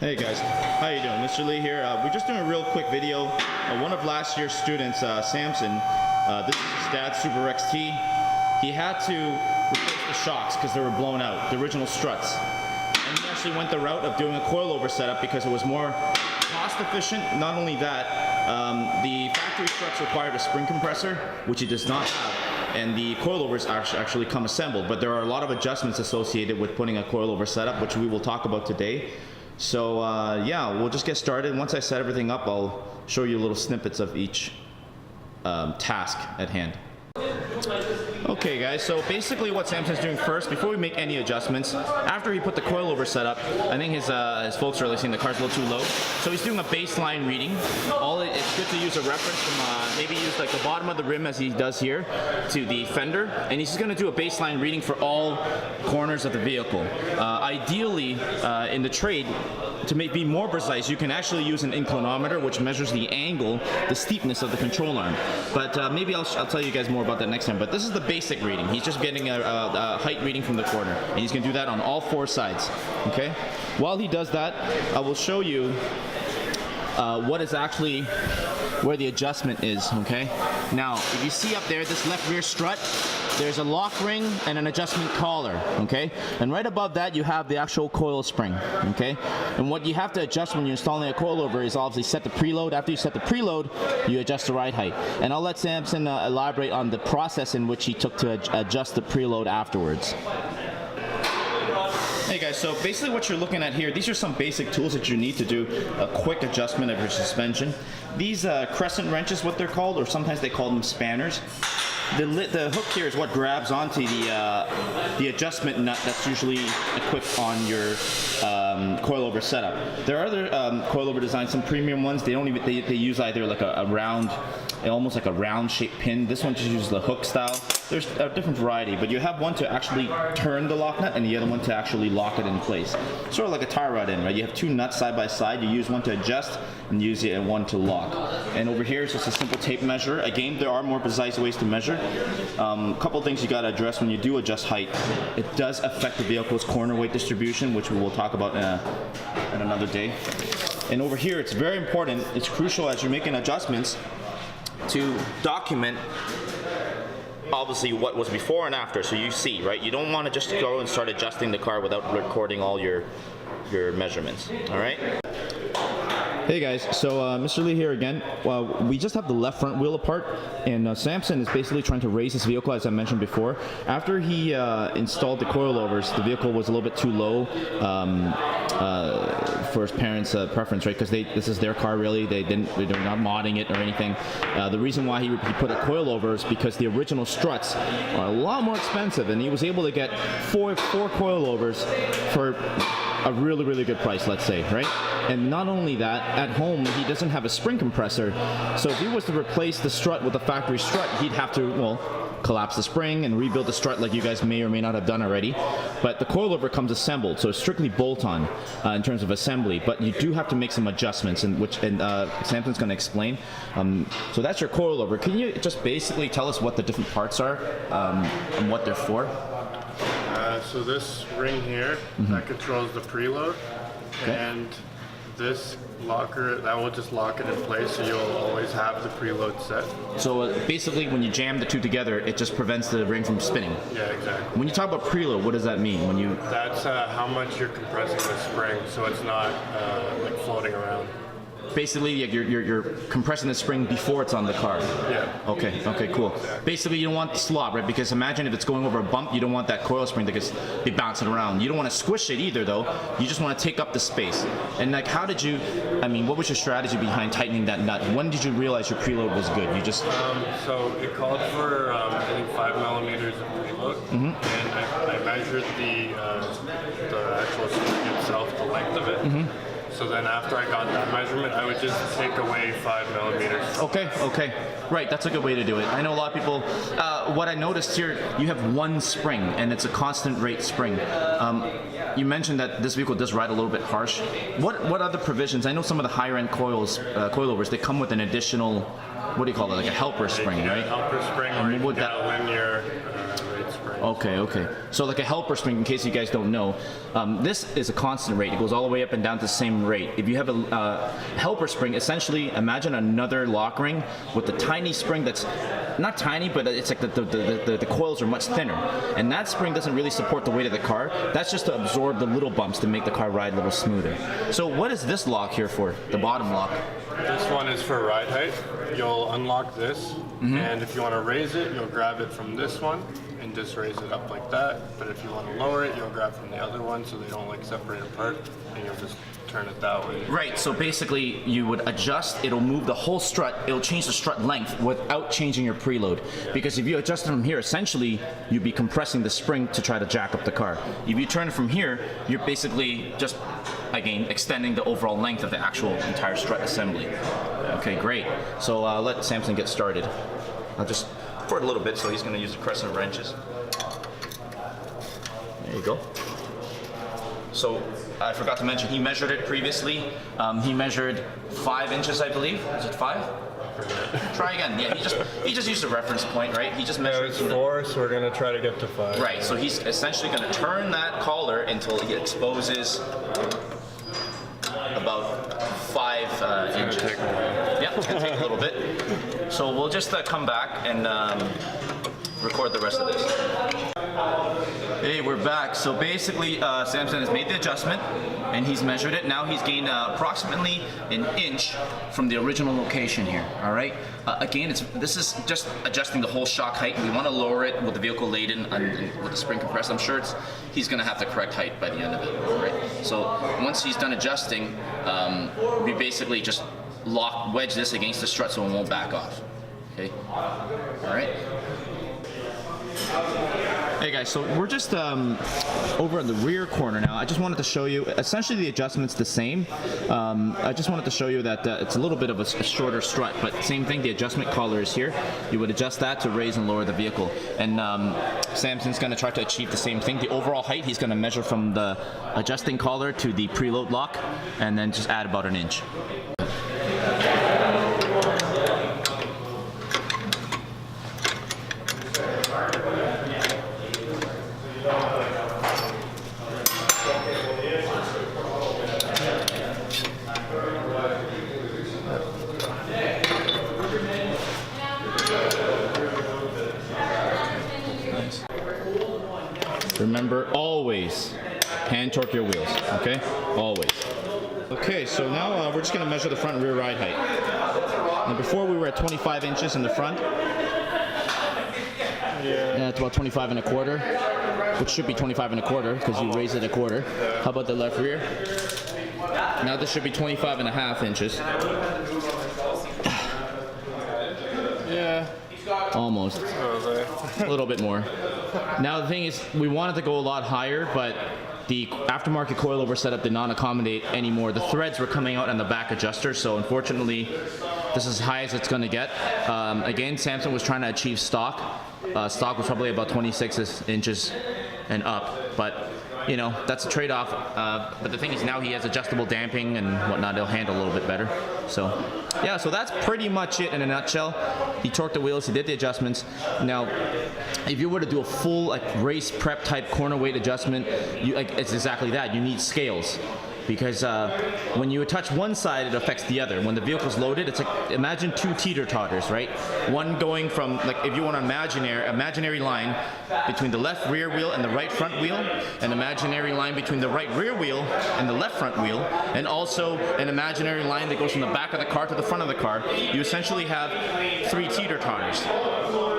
Hey guys, how you doing? Mr. Lee here. We're just doing a real quick video. One of last year's students, Samson, this is his dad's Super XT. He had to replace the shocks because they were blown out, the original struts. And he actually went the route of doing a coilover setup because it was more cost efficient. Not only that, the factory struts required a spring compressor, which he does not have. And the coilovers actually come assembled, but there are a lot of adjustments associated with putting a coilover setup, which we will talk about today. So yeah, we'll just get started. Once I set everything up, I'll show you little snippets of each task at hand. Okay guys, so basically what Samson's doing first, before we make any adjustments, after he put the coilover setup, I think his folks are saying the car's a little too low, so he's doing a baseline reading. It's good to use a reference from, maybe use like the bottom of the rim as he does here, to the fender, and he's just going to do a baseline reading for all corners of the vehicle. Ideally, in the trade, to be more precise, you can actually use an inclinometer, which measures the angle, the steepness of the control arm. But maybe I'll tell you guys more about that next time. But this is the basic reading. He's just getting a height reading from the corner, and he's going to do that on all four sides. Okay. While he does that, I will show you what is actually where the adjustment is. Okay. Now, if you see up there, this left rear strut, there's a lock ring and an adjustment collar, okay? And right above that, you have the actual coil spring, okay? And what you have to adjust when you're installing a coilover is obviously set the preload. After you set the preload, you adjust the ride height. And I'll let Samson elaborate on the process in which he took to adjust the preload afterwards. Hey guys, so basically what you're looking at here, these are some basic tools that you need to do a quick adjustment of your suspension. These crescent wrenches, what they're called, or sometimes they call them spanners. The hook here is what grabs onto the adjustment nut that's usually equipped on your coilover setup. There are other coilover designs, some premium ones. They don't even they use either like a round, almost like a round shaped pin. This one just uses the hook style. There's a different variety, but you have one to actually turn the lock nut and the other one to actually lock it in place. Sort of like a tie rod end, right? You have two nuts side by side. You use one to adjust and use the one to lock. And over here is just a simple tape measure. Again, there are more precise ways to measure. Couple things you got to address when you do adjust height. It does affect the vehicle's corner weight distribution, which we will talk about in another day. And over here, it's very important. It's crucial as you're making adjustments to document obviously what was before and after, so you see, right? You don't want to just go and start adjusting the car without recording all your measurements. All right. Hey guys, so Mr. Lee here again. We just have the left front wheel apart, and Samson is basically trying to raise his vehicle, as I mentioned before. After he installed the coilovers, the vehicle was a little bit too low for his parents' preference, right? Because this is their car, really. They're not modding it or anything. The reason why he put a coilover is because the original struts are a lot more expensive, and he was able to get four coilovers for a really, really good price, let's say, right? And not only that, at home, he doesn't have a spring compressor, so if he was to replace the strut with a factory strut, he'd have to, well, collapse the spring and rebuild the strut like you guys may or may not have done already. But the coilover comes assembled, so it's strictly bolt-on in terms of assembly, but you do have to make some adjustments, and Samson's going to explain. So that's your coilover. Can you just basically tell us what the different parts are and what they're for? So this ring here, that controls the preload, and this locker, that will just lock it in place, so you'll always have the preload set. So basically when you jam the two together, it just prevents the ring from spinning. Yeah, exactly. When you talk about preload, what does that mean? That's how much you're compressing the spring, so it's not like floating around. Basically, you're compressing the spring before it's on the car. Yeah. Okay, cool. Exactly. Basically, you don't want the slop, right? Because imagine if it's going over a bump, you don't want that coil spring to be bouncing around. You don't want to squish it either, though. You just want to take up the space. And like, what was your strategy behind tightening that nut? When did you realize your preload was good? You just... So it called for, I think, 5 millimeters of preload. And I measured the actual spring itself, the length of it. So then after I got that measurement, I would just take away 5 millimeters. Okay. Right, that's a good way to do it. I know a lot of people, what I noticed here, you have one spring, and it's a constant rate spring. You mentioned that this vehicle does ride a little bit harsh. What other provisions? I know some of the higher end coilovers, they come with an additional, what do you call it, like a helper spring, right? Helper spring, or you can get a linear rate spring. Okay, okay. So like a helper spring, in case you guys don't know, this is a constant rate. It goes all the way up and down to the same rate. If you have a helper spring, essentially imagine another lock ring with a tiny spring that's not tiny, but it's like the coils are much thinner. And that spring doesn't really support the weight of the car. That's just to absorb the little bumps to make the car ride a little smoother. So what is this lock here for, the bottom lock? This one is for ride height. You'll unlock this, and if you want to raise it, you'll grab it from this one and just raise it up like that. But if you want to lower it, you'll grab from the other one so they don't like separate apart, and you'll just turn it that way. Right, so basically you would adjust, it'll move the whole strut, it'll change the strut length without changing your preload. Because if you adjust it from here, essentially you'd be compressing the spring to try to jack up the car. If you turn it from here, you're basically just, again, extending the overall length of the actual entire strut assembly. Okay, great. So let Samson get started. I'll just for it a little bit, so he's going to use the crescent wrenches. There you go. So I forgot to mention, he measured it previously. He measured 5 inches, I believe. Is it 5? Try again. Yeah, he just used a reference point, right? He just measured. It's 4, so we're going to try to get to 5. Right. So he's essentially going to turn that collar until he exposes about 5 inches. Yeah, it's going to take a little bit. So we'll just come back and record the rest of this. Hey, we're back. So basically, Samson has made the adjustment, and he's measured it. Now he's gained approximately an inch from the original location here. All right. Again, this is just adjusting the whole shock height. We want to lower it with the vehicle laden and with the spring compressed. I'm sure he's going to have the correct height by the end of it. All right. So once he's done adjusting, we basically just wedge this against the strut so it won't back off. Okay. All right. Hey guys, so we're just over in the rear corner now. I just wanted to show you, essentially the adjustment's the same. I just wanted to show you that it's a little bit of a shorter strut, but same thing, the adjustment collar is here. You would adjust that to raise and lower the vehicle. And Samson's going to try to achieve the same thing. The overall height, he's going to measure from the adjusting collar to the preload lock, and then just add about an inch. Remember, always hand torque your wheels, okay? Always. Okay, so now we're just going to measure the front and rear ride height. Now before we were at 25 inches in the front. Yeah, it's about 25 and a quarter, which should be 25 and a quarter because you raise it a quarter. How about the left rear? Now this should be 25 and a half inches. Yeah. Almost. A little bit more. Now the thing is, we wanted to go a lot higher, but the aftermarket coilover setup did not accommodate anymore. The threads were coming out on the back adjuster, so unfortunately, this is as high as it's going to get. Again, Samson was trying to achieve stock. Stock was probably about 26 inches and up, but you know, that's a trade-off. But the thing is, now he has adjustable damping and whatnot. It'll handle a little bit better. So, yeah, so that's pretty much it in a nutshell. He torqued the wheels, he did the adjustments. Now, if you were to do a full like race prep type corner weight adjustment, it's exactly that. You need scales. Because when you touch one side, it affects the other. When the vehicle's loaded, it's like, imagine 2 teeter-totters, right? One going from, like, if you want an imaginary line between the left rear wheel and the right front wheel, an imaginary line between the right rear wheel and the left front wheel, and also an imaginary line that goes from the back of the car to the front of the car. You essentially have 3 teeter-totters.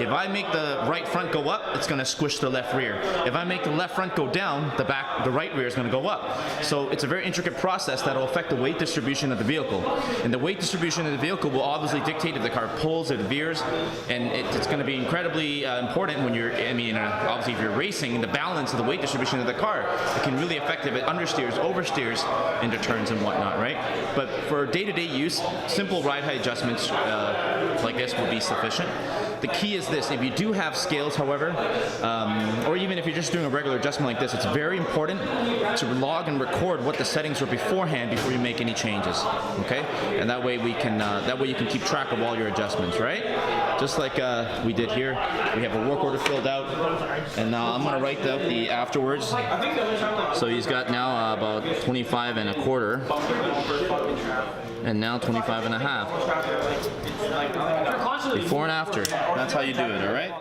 If I make the right front go up, it's going to squish the left rear. If I make the left front go down, the right rear is going to go up. So it's a very intricate process that will affect the weight distribution of the vehicle. And the weight distribution of the vehicle will obviously dictate if the car pulls, if it veers, and it's going to be incredibly important when you're, obviously if you're racing, the balance of the weight distribution of the car. It can really affect if it understeers, oversteers into turns and whatnot, right? But for day-to-day use, simple ride height adjustments like this will be sufficient. The key is this: if you do have scales, however, or even if you're just doing a regular adjustment like this, it's very important to log and record what the settings were beforehand before you make any changes. Okay, and that way you can keep track of all your adjustments, right? Just like we did here. We have a work order filled out, and now I'm gonna write out the afterwards. So he's got now about 25 and a quarter, and now 25 and a half. Before and after. That's how you do it, all right?